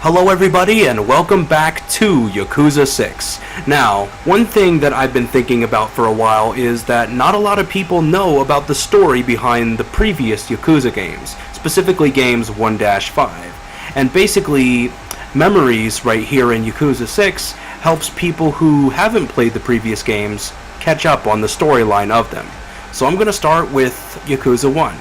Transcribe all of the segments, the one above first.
Hello everybody and welcome back to Yakuza 6. Now, one thing that I've been thinking about for a while is that not a lot of people know about the story behind the previous Yakuza games, specifically games 1-5. And basically, memories right here in Yakuza 6 helps people who haven't played the previous games catch up on the storyline of them. So I'm going to start with Yakuza 1.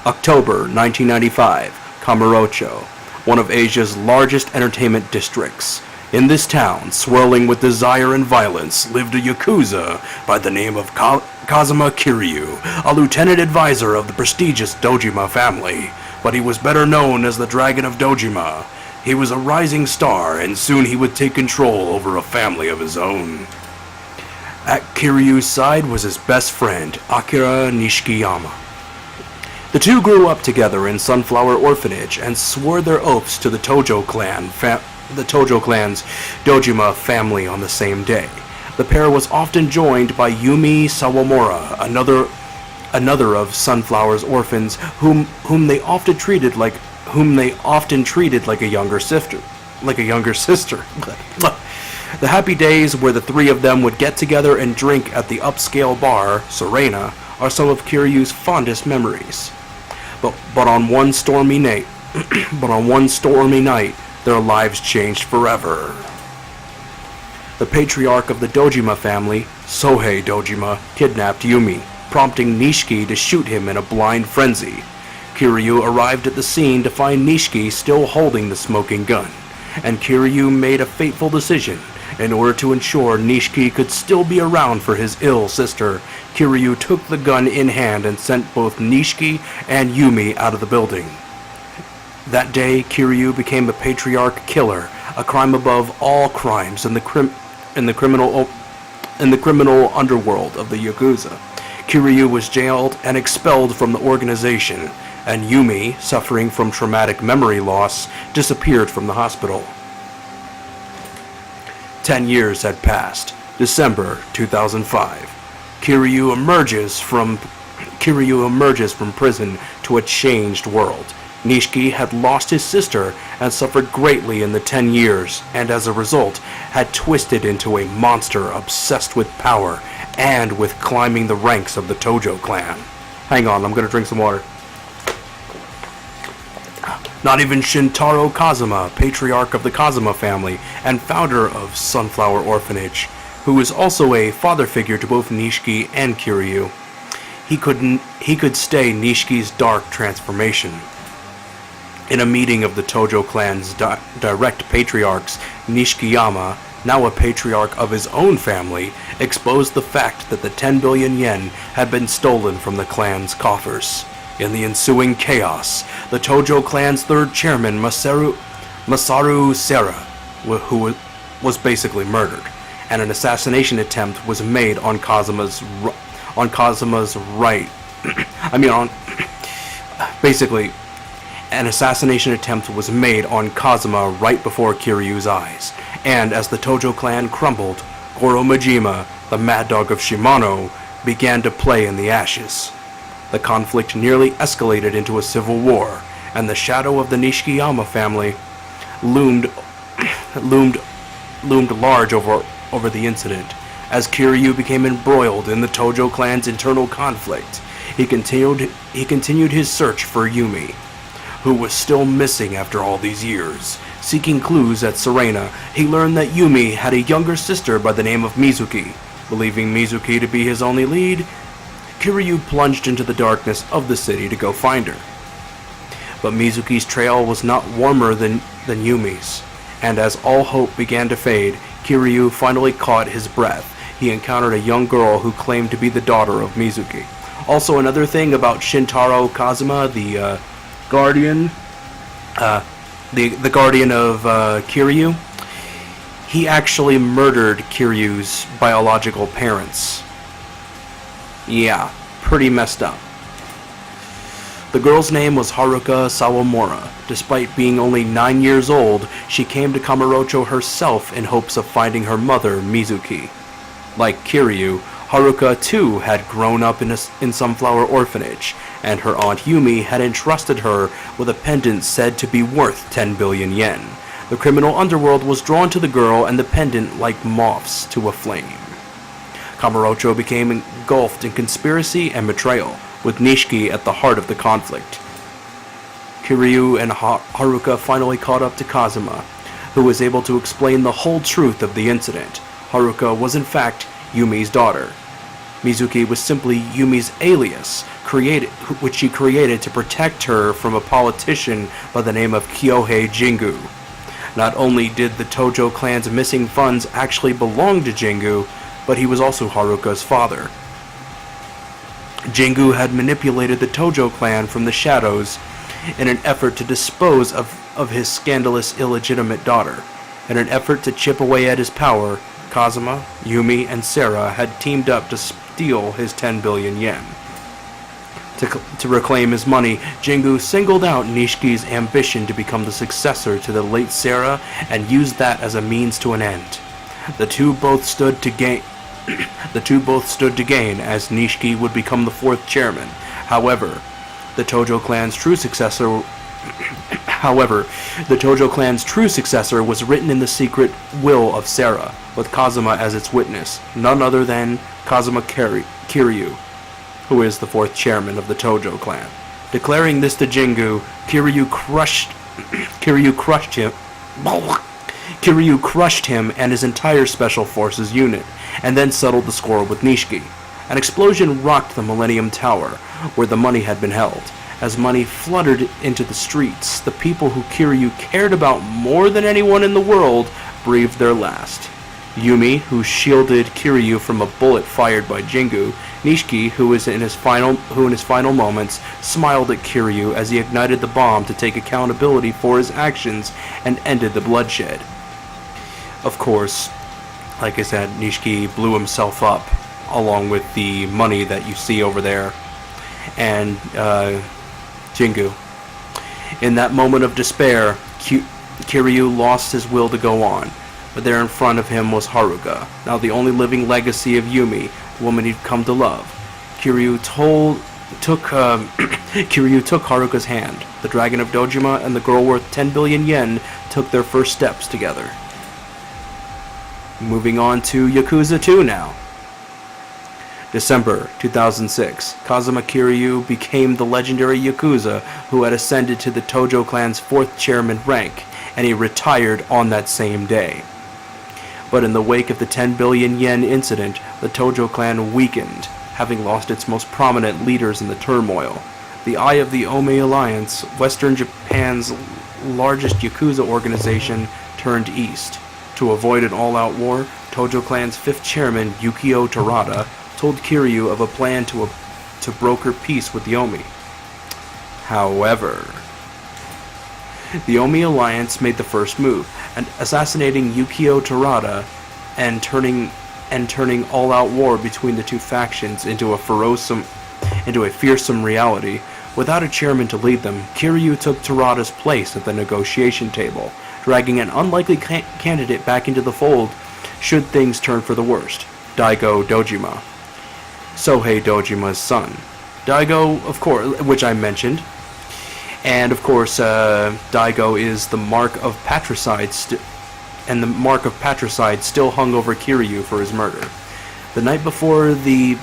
October 1995. Kamurocho, one of Asia's largest entertainment districts. In this town, swirling with desire and violence, lived a Yakuza by the name of Kazuma Kiryu, a lieutenant advisor of the prestigious Dojima family. But he was better known as the Dragon of Dojima. He was a rising star, and soon he would take control over a family of his own. At Kiryu's side was his best friend, Akira Nishikiyama. The two grew up together in Sunflower Orphanage and swore their oaths to the Tojo clan's Dojima family on the same day. The pair was often joined by Yumi Sawamura, another of Sunflower's orphans, whom they often treated like a younger sister. The happy days where the three of them would get together and drink at the upscale bar, Serena, are some of Kiryu's fondest memories. But on one stormy night, their lives changed forever. The patriarch of the Dojima family, Sohei Dojima, kidnapped Yumi, prompting Nishiki to shoot him in a blind frenzy. Kiryu arrived at the scene to find Nishiki still holding the smoking gun, and Kiryu made a fateful decision. In order to ensure Nishiki could still be around for his ill sister, Kiryu took the gun in hand and sent both Nishiki and Yumi out of the building. That day, Kiryu became a patriarch killer, a crime above all crimes in the criminal underworld of the Yakuza. Kiryu was jailed and expelled from the organization, and Yumi, suffering from traumatic memory loss, disappeared from the hospital. 10 years had passed. December 2005. Kiryu emerges from prison to a changed world. Nishiki had lost his sister and suffered greatly in the 10 years, and as a result, had twisted into a monster obsessed with power and with climbing the ranks of the Tojo clan. Hang on, I'm gonna drink some water. Not even Shintaro Kazuma, patriarch of the Kazuma family and founder of Sunflower Orphanage, who is also a father figure to both Nishiki and Kiryu. He could stay Nishiki's dark transformation. In a meeting of the Tojo clan's direct patriarchs, Nishikiyama, now a patriarch of his own family, exposed the fact that the 10 billion yen had been stolen from the clan's coffers. In the ensuing chaos, the Tojo clan's third chairman, Masaru Sera, who was basically murdered, and an assassination attempt was made on Kazuma's right. Basically, an assassination attempt was made on Kazuma right before Kiryu's eyes, and as the Tojo clan crumbled, Goro Majima, the mad dog of Shimano, began to play in the ashes. The conflict nearly escalated into a civil war, and the shadow of the Nishikiyama family loomed large over the incident. As Kiryu became embroiled in the Tojo clan's internal conflict, he continued his search for Yumi, who was still missing after all these years. Seeking clues at Serena, he learned that Yumi had a younger sister by the name of Mizuki. Believing Mizuki to be his only lead, Kiryu plunged into the darkness of the city to go find her. But Mizuki's trail was not warmer than Yumi's, and as all hope began to fade, Kiryu finally caught his breath. He encountered a young girl who claimed to be the daughter of Mizuki. Also, another thing about Shintaro Kazuma, the guardian of Kiryu, he actually murdered Kiryu's biological parents. Yeah, pretty messed up. The girl's name was Haruka Sawamura. Despite being only 9 years old, she came to Kamurocho herself in hopes of finding her mother, Mizuki. Like Kiryu, Haruka, too, had grown up in Sunflower Orphanage, and her aunt Yumi had entrusted her with a pendant said to be worth 10 billion yen. The criminal underworld was drawn to the girl and the pendant like moths to a flame. Kamurocho became engulfed in conspiracy and betrayal, with Nishiki at the heart of the conflict. Kiryu and Haruka finally caught up to Kazuma, who was able to explain the whole truth of the incident. Haruka was in fact Yumi's daughter. Mizuki was simply Yumi's alias, which she created to protect her from a politician by the name of Kyohei Jingu. Not only did the Tojo clan's missing funds actually belong to Jingu, but he was also Haruka's father. Jingu had manipulated the Tojo clan from the shadows in an effort to dispose of his scandalous illegitimate daughter. In an effort to chip away at his power, Kazuma, Yumi, and Sarah had teamed up to steal his 10 billion yen. To reclaim his money, Jingu singled out Nishiki's ambition to become the successor to the late Sarah and used that as a means to an end. The two both stood to gain as Nishiki would become the fourth chairman. However, the Tojo clan's true successor was written in the secret will of Sarah, with Kazuma as its witness, none other than Kazuma Kiryu, who is the fourth chairman of the Tojo clan. Declaring this to Jingu, Kiryu crushed him and his entire Special Forces unit, and then settled the score with Nishiki. An explosion rocked the Millennium Tower, where the money had been held. As money fluttered into the streets, the people who Kiryu cared about more than anyone in the world breathed their last. Yumi, who shielded Kiryu from a bullet fired by Jingu, Nishiki, who in his final moments smiled at Kiryu as he ignited the bomb to take accountability for his actions and ended the bloodshed. Of course, like I said, Nishiki blew himself up, along with the money that you see over there, and Jingu. In that moment of despair, Kiryu lost his will to go on, but there in front of him was Haruka, now the only living legacy of Yumi, the woman he'd come to love. Kiryu took Haruka's hand. The Dragon of Dojima and the girl worth 10 billion yen took their first steps together. Moving on to Yakuza 2 now. December 2006, Kazuma Kiryu became the legendary Yakuza who had ascended to the Tojo clan's fourth chairman rank, and he retired on that same day. But in the wake of the 10 billion yen incident, the Tojo clan weakened, having lost its most prominent leaders in the turmoil. The Eye of the Ome Alliance, Western Japan's largest Yakuza organization, turned east. To avoid an all-out war, Tojo clan's fifth chairman, Yukio Terada, told Kiryu of a plan to broker peace with the Omi. However, the Omi Alliance made the first move, and assassinating Yukio Terada and turning all-out war between the two factions into a fearsome reality. Without a chairman to lead them, Kiryu took Terada's place at the negotiation table, dragging an unlikely candidate back into the fold should things turn for the worst, Daigo Dojima, Sohei Dojima's son. Daigo, of course, which I mentioned, and of course, Daigo is the mark of patricide, and the mark of patricide still hung over Kiryu for his murder. The night before the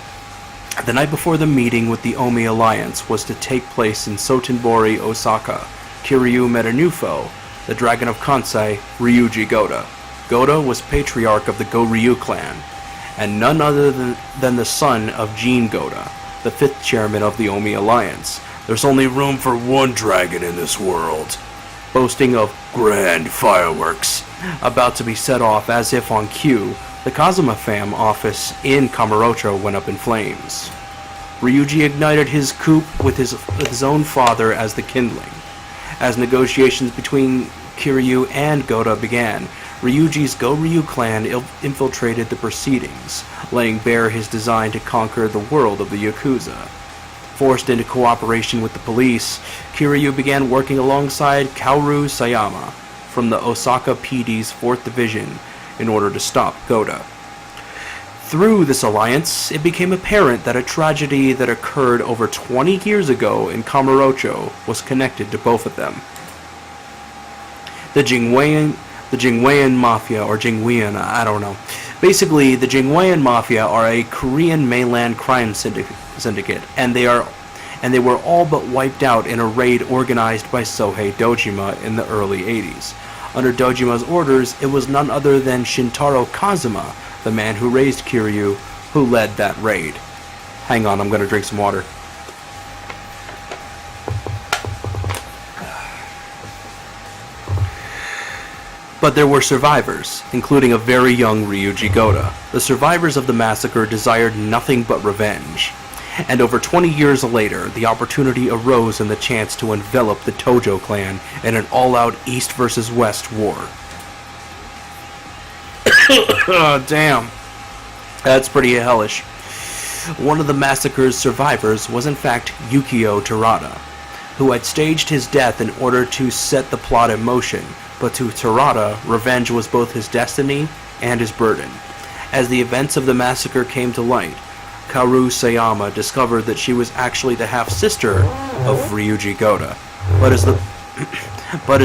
meeting with the Omi Alliance was to take place in Sotenbori, Osaka. Kiryu met a new foe, the Dragon of Kansai, Ryuji Goda. Goda was patriarch of the Go-Ryu clan, and none other than the son of Jin Goda, the fifth chairman of the Omi Alliance. There's only room for one dragon in this world, boasting of grand fireworks about to be set off as if on cue. The Kazuma fam office in Kamurocho went up in flames. Ryuji ignited his coup with his own father as the kindling. As negotiations between Kiryu and Goda began, Ryuji's Go-Ryu clan infiltrated the proceedings, laying bare his design to conquer the world of the Yakuza. Forced into cooperation with the police, Kiryu began working alongside Kaoru Sayama from the Osaka PD's 4th Division in order to stop Goda. Through this alliance, it became apparent that a tragedy that occurred over 20 years ago in Kamurocho was connected to both of them. The Jingwean Mafia, or Jingwean, I don't know. Basically, the Jingwean Mafia are a Korean mainland crime syndicate, and they were all but wiped out in a raid organized by Sohei Dojima in the early 80s. Under Dojima's orders, it was none other than Shintaro Kazuma, the man who raised Kiryu, who led that raid. Hang on, I'm gonna drink some water. But there were survivors, including a very young Ryuji Goda. The survivors of the massacre desired nothing but revenge. And over 20 years later, the opportunity arose in the chance to envelop the Tojo clan in an all-out East versus West war. Oh, damn. That's pretty hellish. One of the massacre's survivors was in fact Yukio Terada, who had staged his death in order to set the plot in motion, but to Terada, revenge was both his destiny and his burden. As the events of the massacre came to light, Kaoru Sayama discovered that she was actually the half-sister of Ryuji Goda. But as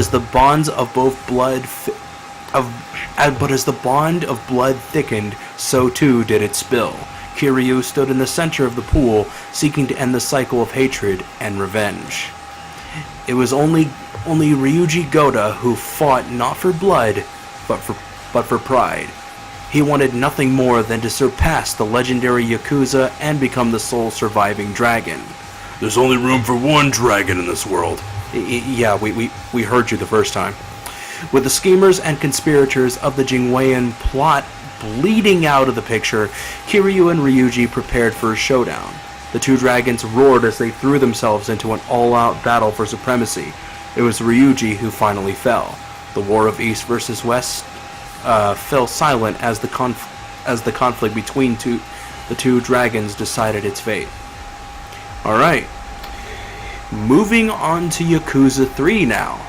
the bonds of bond of blood thickened, so too did it spill. Kiryu stood in the center of the pool, seeking to end the cycle of hatred and revenge. It was only Ryuji Goda who fought not for blood, but for pride. He wanted nothing more than to surpass the legendary Yakuza and become the sole surviving dragon. There's only room for one dragon in this world. Yeah, we heard you the first time. With the schemers and conspirators of the Jingwean plot bleeding out of the picture, Kiryu and Ryuji prepared for a showdown. The two dragons roared as they threw themselves into an all-out battle for supremacy. It was Ryuji who finally fell. The war of East versus West fell silent as the conflict between the two dragons decided its fate. Alright. Moving on to Yakuza 3 now.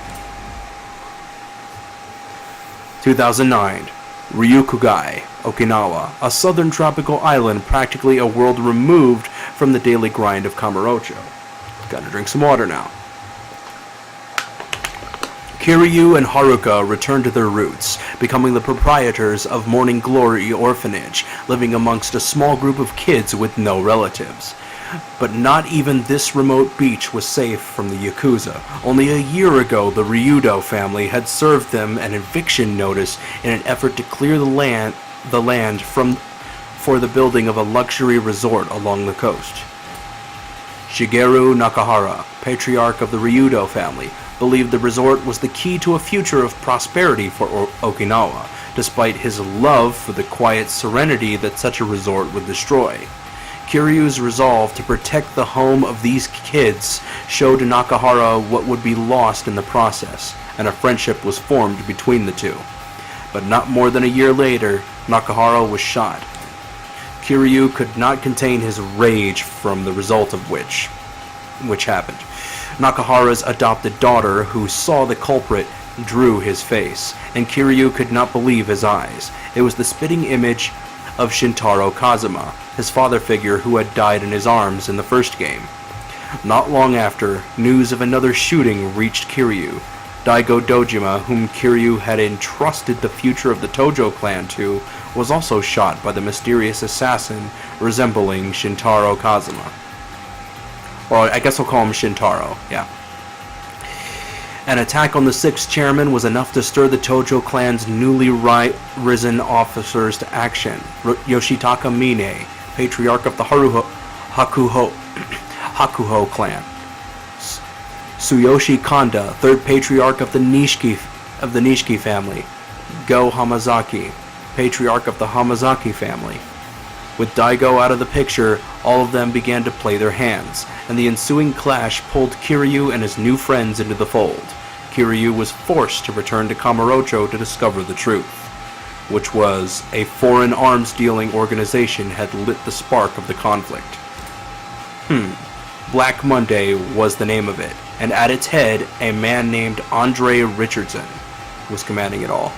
2009. Ryukugai, Okinawa, a southern tropical island practically a world removed from the daily grind of Kamurocho. Gotta drink some water now. Kiryu and Haruka returned to their roots, becoming the proprietors of Morning Glory Orphanage, living amongst a small group of kids with no relatives. But not even this remote beach was safe from the Yakuza. Only a year ago, the Ryudo family had served them an eviction notice in an effort to clear the land for the building of a luxury resort along the coast. Shigeru Nakahara, patriarch of the Ryudo family, believed the resort was the key to a future of prosperity for Okinawa, despite his love for the quiet serenity that such a resort would destroy. Kiryu's resolve to protect the home of these kids showed Nakahara what would be lost in the process, and a friendship was formed between the two. But not more than a year later, Nakahara was shot. Kiryu could not contain his rage from the result of which happened. Nakahara's adopted daughter, who saw the culprit, drew his face, and Kiryu could not believe his eyes. It was the spitting image of Shintaro Kazuma, his father figure who had died in his arms in the first game. Not long after, news of another shooting reached Kiryu. Daigo Dojima, whom Kiryu had entrusted the future of the Tojo clan to, was also shot by the mysterious assassin resembling Shintaro Kazuma. Or I guess I'll call him Shintaro, yeah. An attack on the sixth chairman was enough to stir the Tojo clan's newly risen officers to action. Yoshitaka Mine, patriarch of the Hakuho clan. Tsuyoshi Kanda, third patriarch of the Nishiki family. Go Hamazaki, patriarch of the Hamazaki family. With Daigo out of the picture, all of them began to play their hands, and the ensuing clash pulled Kiryu and his new friends into the fold. Kiryu was forced to return to Kamurocho to discover the truth, which was a foreign arms-dealing organization had lit the spark of the conflict. Black Monday was the name of it, and at its head, a man named Andre Richardson was commanding it all.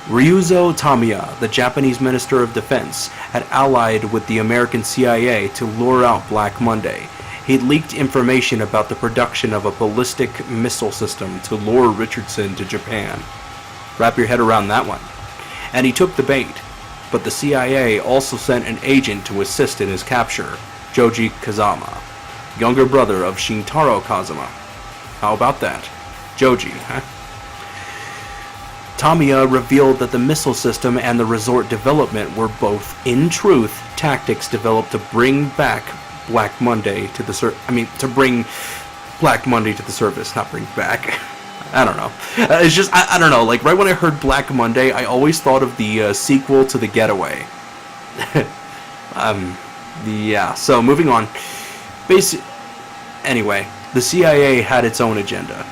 Ryuzo Tamiya, the Japanese Minister of Defense, had allied with the American CIA to lure out Black Monday. He'd leaked information about the production of a ballistic missile system to lure Richardson to Japan. Wrap your head around that one. And he took the bait, but the CIA also sent an agent to assist in his capture, Joji Kazama, younger brother of Shintaro Kazama. How about that? Joji, huh? Tamiya revealed that the missile system and the resort development were both, in truth, tactics developed to bring back Black Monday to the to bring Black Monday to the surface, not bring back. I don't know. It's just, I don't know. Like, right when I heard Black Monday, I always thought of the sequel to The Getaway. Yeah, so moving on. Anyway, the CIA had its own agenda,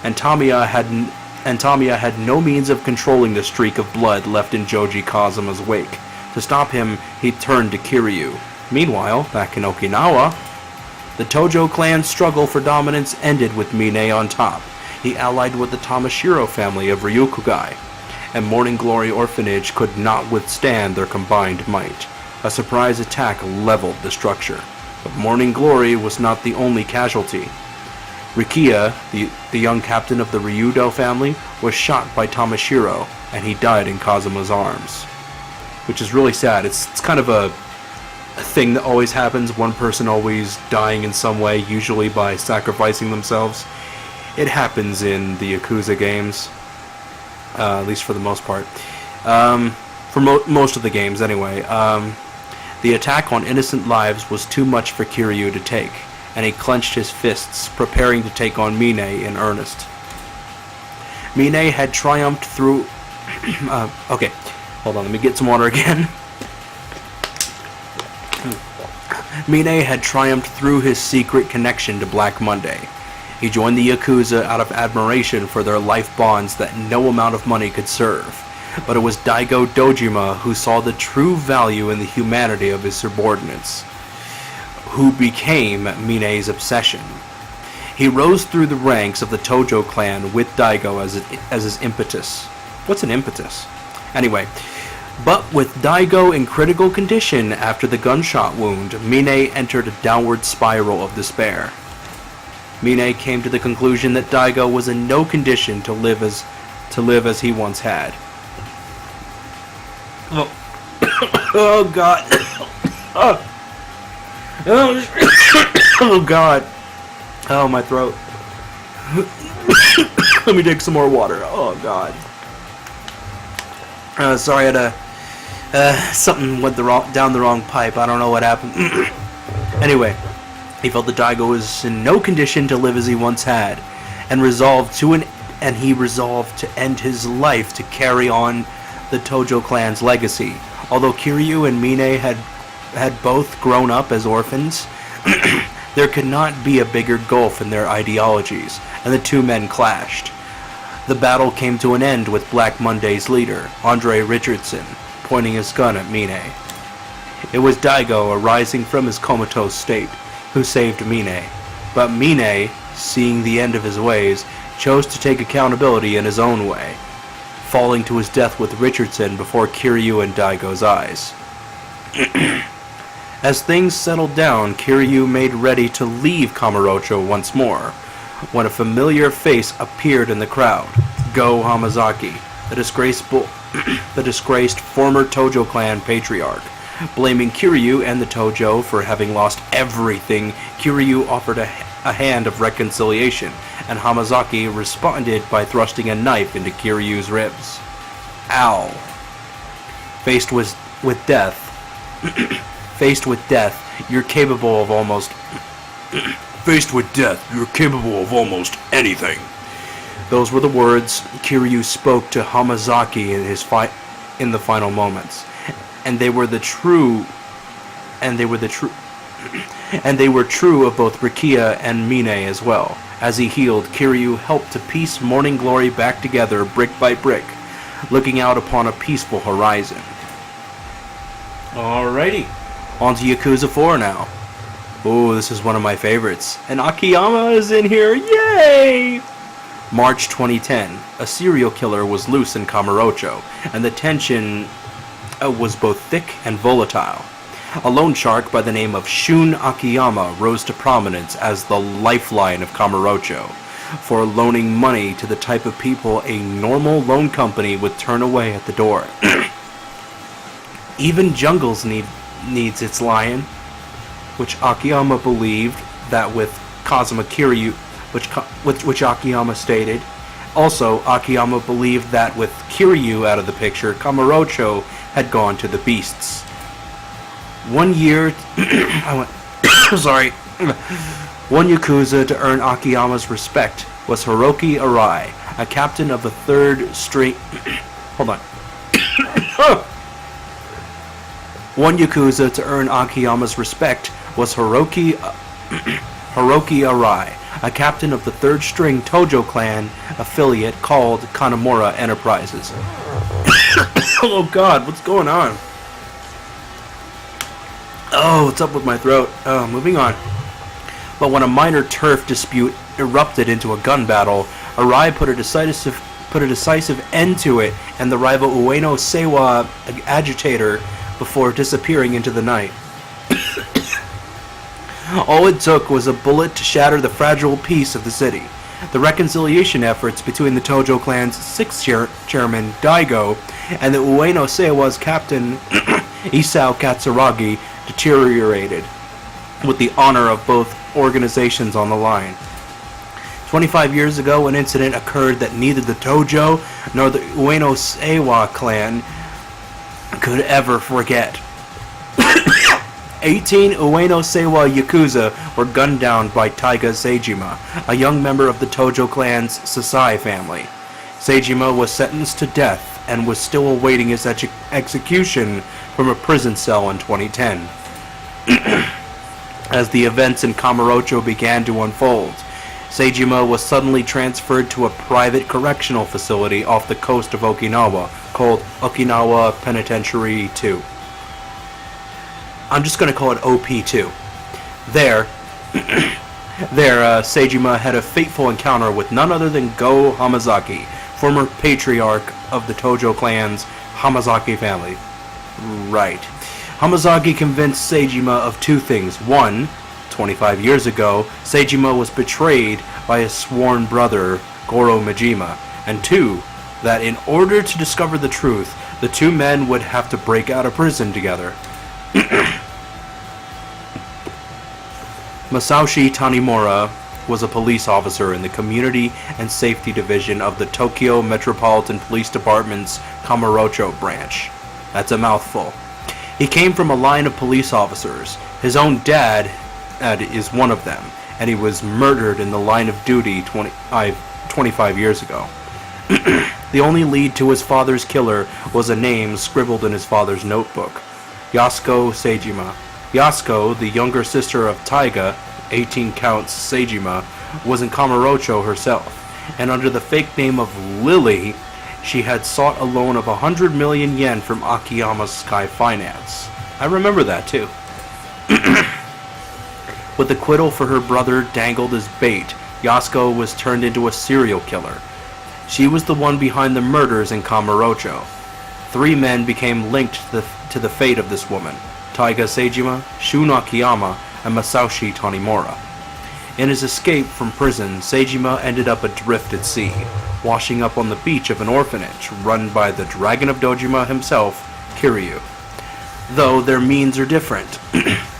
and Tamiya had no means of controlling the streak of blood left in Joji Kazama's wake. To stop him, he turned to Kiryu. Meanwhile, back in Okinawa, the Tojo clan's struggle for dominance ended with Mine on top. He allied with the Tamashiro family of Ryukugai, and Morning Glory Orphanage could not withstand their combined might. A surprise attack leveled the structure. But Morning Glory was not the only casualty. Rikiya, the young captain of the Ryudo family, was shot by Tamashiro, and he died in Kazuma's arms. Which is really sad. It's kind of a thing that always happens, one person always dying in some way, usually by sacrificing themselves. It happens in the Yakuza games, at least for the most part. For most of the games, anyway. The attack on innocent lives was too much for Kiryu to take, and he clenched his fists, preparing to take on Mine in earnest. Mine had triumphed through... okay, hold on, let me get some water again. Mine had triumphed through his secret connection to Black Monday. He joined the Yakuza out of admiration for their life bonds that no amount of money could serve. But it was Daigo Dojima who saw the true value in the humanity of his subordinates, who became Mine's obsession. He rose through the ranks of the Tojo clan with Daigo as his impetus. What's an impetus? Anyway, but with Daigo in critical condition after the gunshot wound, Mine entered a downward spiral of despair. Mine came to the conclusion that Daigo was in no condition to live as he once had. Oh, oh God! Oh God! Oh, my throat. Let me take some more water. Oh God! Sorry, I had something went down the wrong pipe. I don't know what happened. Anyway, he felt that Daigo was in no condition to live as he once had, and he resolved to end his life to carry on the Tojo clan's legacy. Although Kiryu and Mine had both grown up as orphans, there could not be a bigger gulf in their ideologies, and the two men clashed. The battle came to an end with Black Monday's leader, Andre Richardson, pointing his gun at Mine. It was Daigo, arising from his comatose state, who saved Mine. But Mine, seeing the end of his ways, chose to take accountability in his own way, falling to his death with Richardson before Kiryu and Daigo's eyes. As things settled down, Kiryu made ready to leave Kamurocho once more, when a familiar face appeared in the crowd. Go Hamazaki, the disgraced former Tojo clan patriarch. Blaming Kiryu and the Tojo for having lost everything, Kiryu offered a hand of reconciliation, and Hamazaki responded by thrusting a knife into Kiryu's ribs. Ow. Faced with death, you're capable of almost... Faced with death, you're capable of almost anything. Those were the words Kiryu spoke to Hamazaki in the final moments. And they were true of both Rikiya and Mine as well. As he healed, Kiryu helped to piece Morning Glory back together brick by brick, looking out upon a peaceful horizon. Alrighty, on to Yakuza 4 now. Oh, this is one of my favorites. And Akiyama is in here, yay! March 2010, a serial killer was loose in Kamurocho, and the tension was both thick and volatile. A loan shark by the name of Shun Akiyama rose to prominence as the lifeline of Kamurocho, for loaning money to the type of people a normal loan company would turn away at the door. Even jungles needs its lion, which Akiyama believed that with Kazuma Kiryu, which Akiyama stated. Also, Akiyama believed that with Kiryu out of the picture, Kamurocho had gone to the beasts. 1 year, sorry. One Yakuza to earn Akiyama's respect was Hiroki Arai, a captain of the 3rd string... Hold on. One Yakuza to earn Akiyama's respect was Hiroki Arai, a captain of the 3rd string Tojo clan affiliate called Kanamura Enterprises. Oh god, what's going on? Oh, what's up with my throat? Moving on. But when a minor turf dispute erupted into a gun battle, Arai put a decisive end to it and the rival Ueno Seiwa agitator before disappearing into the night. All it took was a bullet to shatter the fragile peace of the city. The reconciliation efforts between the Tojo clan's 6th chairman, Daigo, and the Ueno Seiwa's captain, Isao Katsuragi, deteriorated, with the honor of both organizations on the line. 25 years ago, an incident occurred that neither the Tojo nor the Ueno Seiwa clan could ever forget. 18 Ueno Seiwa Yakuza were gunned down by Taiga Seijima, a young member of the Tojo clan's Sasai family. Seijima was sentenced to death and was still awaiting his execution from a prison cell in 2010. As the events in Kamurocho began to unfold, Seijima was suddenly transferred to a private correctional facility off the coast of Okinawa called Okinawa Penitentiary 2. I'm just going to call it OP2. There, Seijima had a fateful encounter with none other than Go Hamazaki, former patriarch of the Tojo clan's Hamazaki family. Right. Hamazaki convinced Seijima of two things. One, 25 years ago, Seijima was betrayed by his sworn brother, Goro Majima. And two, that in order to discover the truth, the two men would have to break out of prison together. Masashi Tanimura was a police officer in the Community and Safety Division of the Tokyo Metropolitan Police Department's Kamurocho branch. That's a mouthful. He came from a line of police officers. His own dad is one of them, and he was murdered in the line of duty 25 years ago. The only lead to his father's killer was a name scribbled in his father's notebook. Yasuko Seijima. Yasuko, the younger sister of Taiga, 18 counts Seijima, was in Kamurocho herself, and under the fake name of Lily, she had sought a loan of 100 million yen from Akiyama's Sky Finance. I remember that too. With acquittal for her brother dangled as bait, Yasuko was turned into a serial killer. She was the one behind the murders in Kamurocho. 3 men became linked to the fate of this woman: Taiga Seijima, Shun Akiyama, and Masashi Tanimura. In his escape from prison, Seijima ended up adrift at sea, washing up on the beach of an orphanage run by the Dragon of Dojima himself, Kiryu. Though their means are different,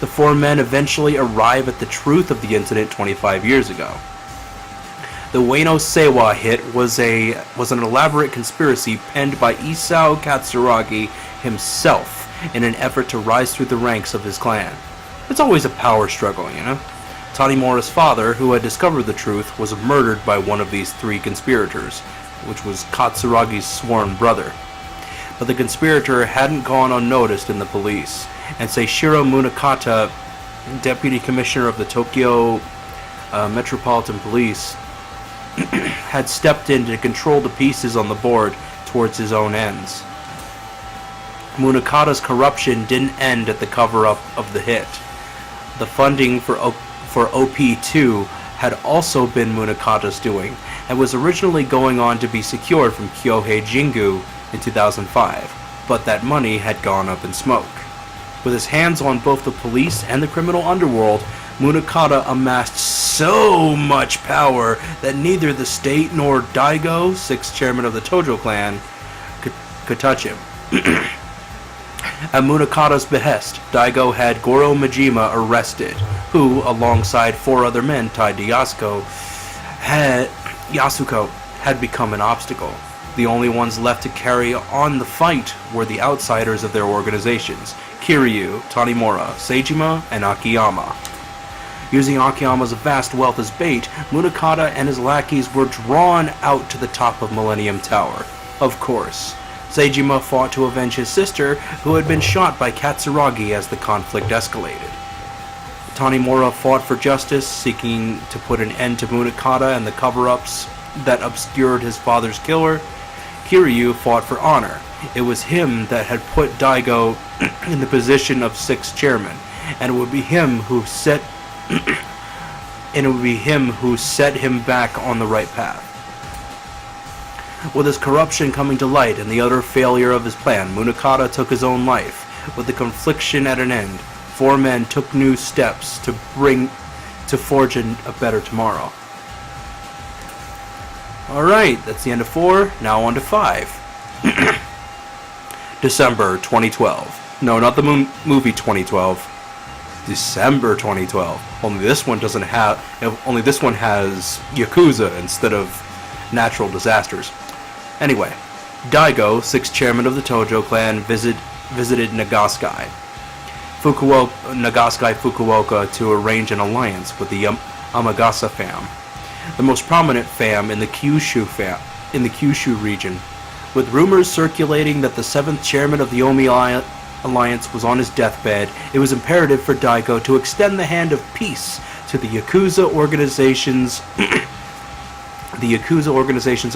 the 4 men eventually arrive at the truth of the incident 25 years ago. The Ueno Seiwa hit was an elaborate conspiracy penned by Isao Katsuragi himself in an effort to rise through the ranks of his clan. It's always a power struggle, you know? Tanimura's father, who had discovered the truth, was murdered by one of these 3 conspirators, which was Katsuragi's sworn brother. But the conspirator hadn't gone unnoticed in the police, and Seishiro Munakata, deputy commissioner of the Tokyo Metropolitan Police, had stepped in to control the pieces on the board towards his own ends. Munakata's corruption didn't end at the cover-up of the hit. The funding for OP2 had also been Munakata's doing, and was originally going on to be secured from Kyohei Jingu in 2005, but that money had gone up in smoke. With his hands on both the police and the criminal underworld, Munakata amassed so much power that neither the state nor Daigo, 6th chairman of the Tojo clan, could touch him. At Munakata's behest, Daigo had Goro Majima arrested, who, alongside 4 other men tied to Yasuko, had become an obstacle. The only ones left to carry on the fight were the outsiders of their organizations, Kiryu, Tanimura, Seijima, and Akiyama. Using Akiyama's vast wealth as bait, Munakata and his lackeys were drawn out to the top of Millennium Tower. Of course. Seijima fought to avenge his sister, who had been shot by Katsuragi as the conflict escalated. Tanimura fought for justice, seeking to put an end to Munakata and the cover-ups that obscured his father's killer. Kiryu fought for honor. It was him that had put Daigo in the position of 6th chairman, and it would be him who set him back on the right path. With his corruption coming to light and the utter failure of his plan, Munakata took his own life. With the confliction at an end, 4 men took new steps to forge a better tomorrow. Alright, that's the end of 4. Now on to 5. December 2012. No, not the movie 2012. December 2012. Only this one has Yakuza instead of natural disasters. Anyway, Daigo, 6th chairman of the Tojo clan, visited Nagasaki Fukuoka to arrange an alliance with the Amagasa fam, the most prominent fam in the Kyushu region. With rumors circulating that the 7th chairman of the Omi Alliance was on his deathbed, it was imperative for Daigo to extend the hand of peace to the Yakuza organizations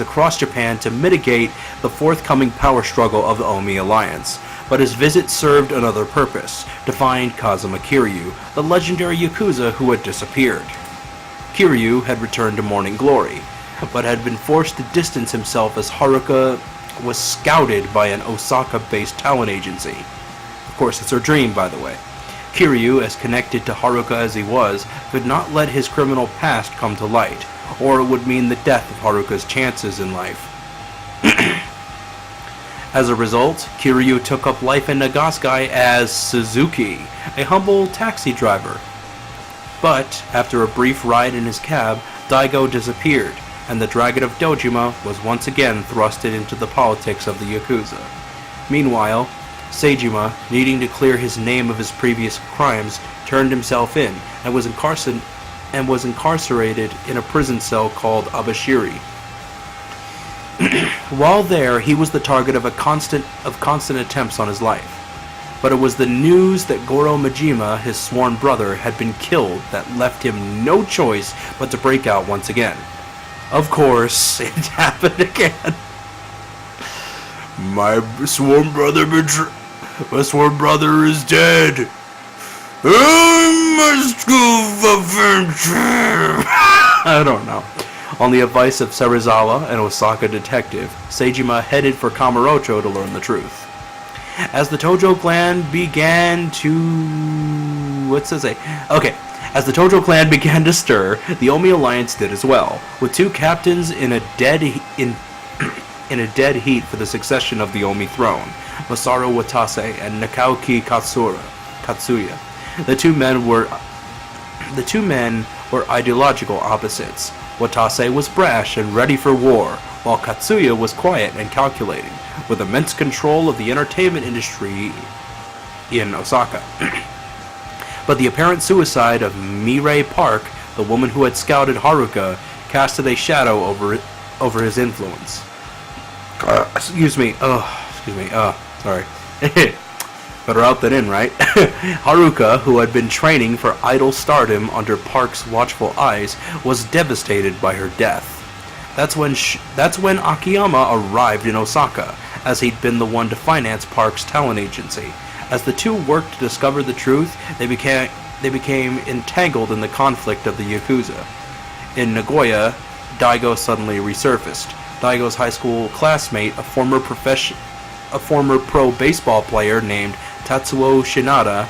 across Japan to mitigate the forthcoming power struggle of the Omi Alliance. But his visit served another purpose, to find Kazuma Kiryu, the legendary Yakuza who had disappeared. Kiryu had returned to Morning Glory, but had been forced to distance himself as Haruka was scouted by an Osaka-based talent agency. Of course, it's her dream, by the way. Kiryu, as connected to Haruka as he was, could not let his criminal past come to light, or it would mean the death of Haruka's chances in life. As a result, Kiryu took up life in Nagasaki as Suzuki, a humble taxi driver. But, after a brief ride in his cab, Daigo disappeared, and the Dragon of Dojima was once again thrusted into the politics of the Yakuza. Meanwhile, Seijima, needing to clear his name of his previous crimes, turned himself in, and was incarcerated in a prison cell called Abashiri. While there, he was the target of constant attempts on his life. But it was the news that Goro Majima, his sworn brother, had been killed that left him no choice but to break out once again. Of course, it happened again. My sworn brother is dead. I must go for vengeance. I don't know. On the advice of Serizawa, an Osaka detective, Seijima headed for Kamurocho to learn the truth. As the Tojo clan began to stir, the Omi Alliance did as well, with 2 captains in a dead heat for the succession of the Omi throne, Masaru Watase and Nakaoki Katsuya. The two men were ideological opposites. Watase was brash and ready for war, while Katsuya was quiet and calculating, with immense control of the entertainment industry in Osaka. But the apparent suicide of Mirei Park, the woman who had scouted Haruka, casted a shadow over his influence. Sorry. Better out than in, right? Haruka, who had been training for idol stardom under Park's watchful eyes, was devastated by her death. That's when Akiyama arrived in Osaka, as he'd been the one to finance Park's talent agency. As the two worked to discover the truth, they became entangled in the conflict of the Yakuza. In Nagoya, Daigo suddenly resurfaced. Daigo's high school classmate, a former pro baseball player named Tatsuo Shinada,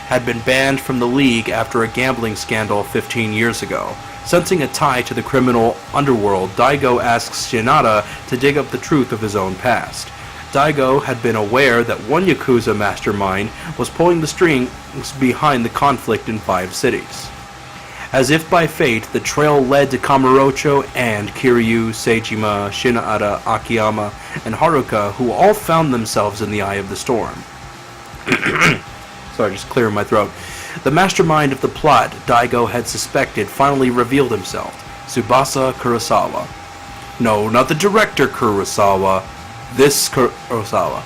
had been banned from the league after a gambling scandal 15 years ago. Sensing a tie to the criminal underworld, Daigo asks Shinada to dig up the truth of his own past. Daigo had been aware that one Yakuza mastermind was pulling the strings behind the conflict in 5 cities. As if by fate, the trail led to Kamurocho and Kiryu, Seijima, Shinada, Akiyama, and Haruka, who all found themselves in the eye of the storm. Sorry, just clearing my throat. The mastermind of the plot Daigo had suspected finally revealed himself, Tsubasa Kurosawa. No, not the director Kurosawa, this Kurosawa,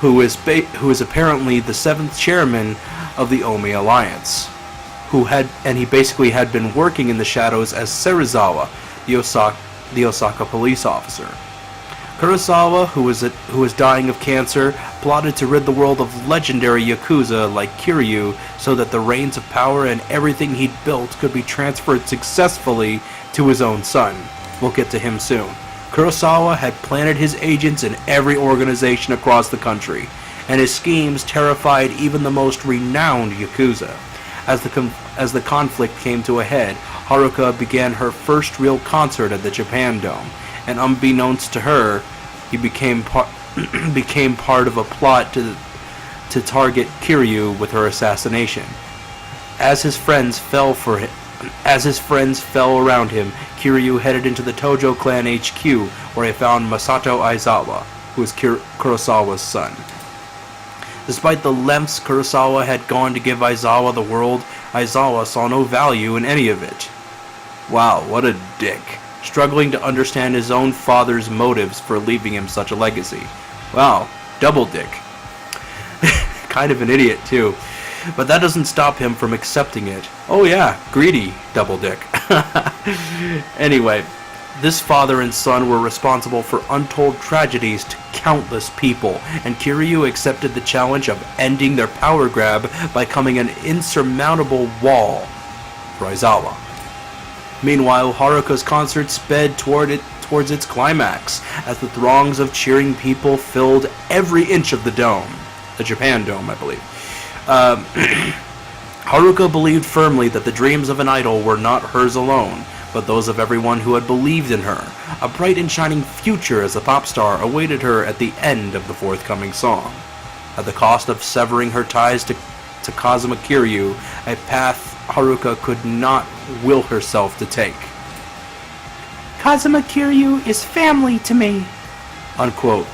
who is apparently the 7th chairman of the Omi Alliance, he basically had been working in the shadows as Serizawa, the Osaka police officer. Kurosawa, who was dying of cancer, plotted to rid the world of legendary Yakuza like Kiryu so that the reins of power and everything he'd built could be transferred successfully to his own son. We'll get to him soon. Kurosawa had planted his agents in every organization across the country, and his schemes terrified even the most renowned Yakuza. As the conflict came to a head, Haruka began her first real concert at the Japan Dome, and unbeknownst to her, he became part of a plot to target Kiryu with her assassination. As his friends fell around him, Kiryu headed into the Tojo clan HQ, where he found Masato Aizawa, who was Kurosawa's son. Despite the lengths Kurosawa had gone to give Aizawa the world, Aizawa saw no value in any of it. Wow, what a dick. Struggling to understand his own father's motives for leaving him such a legacy. Wow, double dick. Kind of an idiot, too. But that doesn't stop him from accepting it. Oh yeah, greedy double dick. Anyway, this father and son were responsible for untold tragedies to countless people, and Kiryu accepted the challenge of ending their power grab by becoming an insurmountable wall for Aizawa. Meanwhile, Haruka's concert sped towards its climax, as the throngs of cheering people filled every inch of the dome. The Japan Dome, I believe. Haruka believed firmly that the dreams of an idol were not hers alone, but those of everyone who had believed in her. A bright and shining future as a pop star awaited her at the end of the forthcoming song. At the cost of severing her ties to Kazuma Kiryu, a path Haruka could not will herself to take. Kazuma Kiryu is family to me, unquote.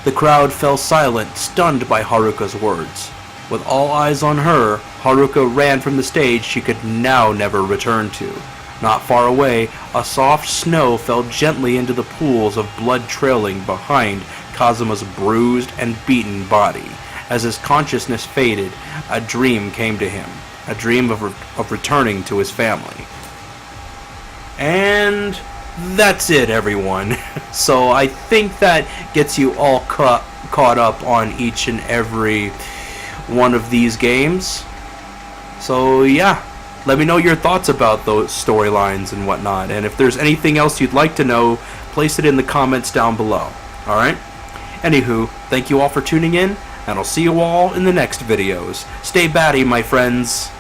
The crowd fell silent, stunned by Haruka's words. With all eyes on her, Haruka ran from the stage she could now never return to. Not far away, a soft snow fell gently into the pools of blood trailing behind Kazuma's bruised and beaten body. As his consciousness faded, a dream came to him. A dream of returning to his family. And that's it, everyone. So I think that gets you all caught up on each and every one of these games. So yeah, let me know your thoughts about those storylines and whatnot, and if there's anything else you'd like to know, place it in the comments down below. Alright? Anywho, thank you all for tuning in, and I'll see you all in the next videos. Stay batty, my friends.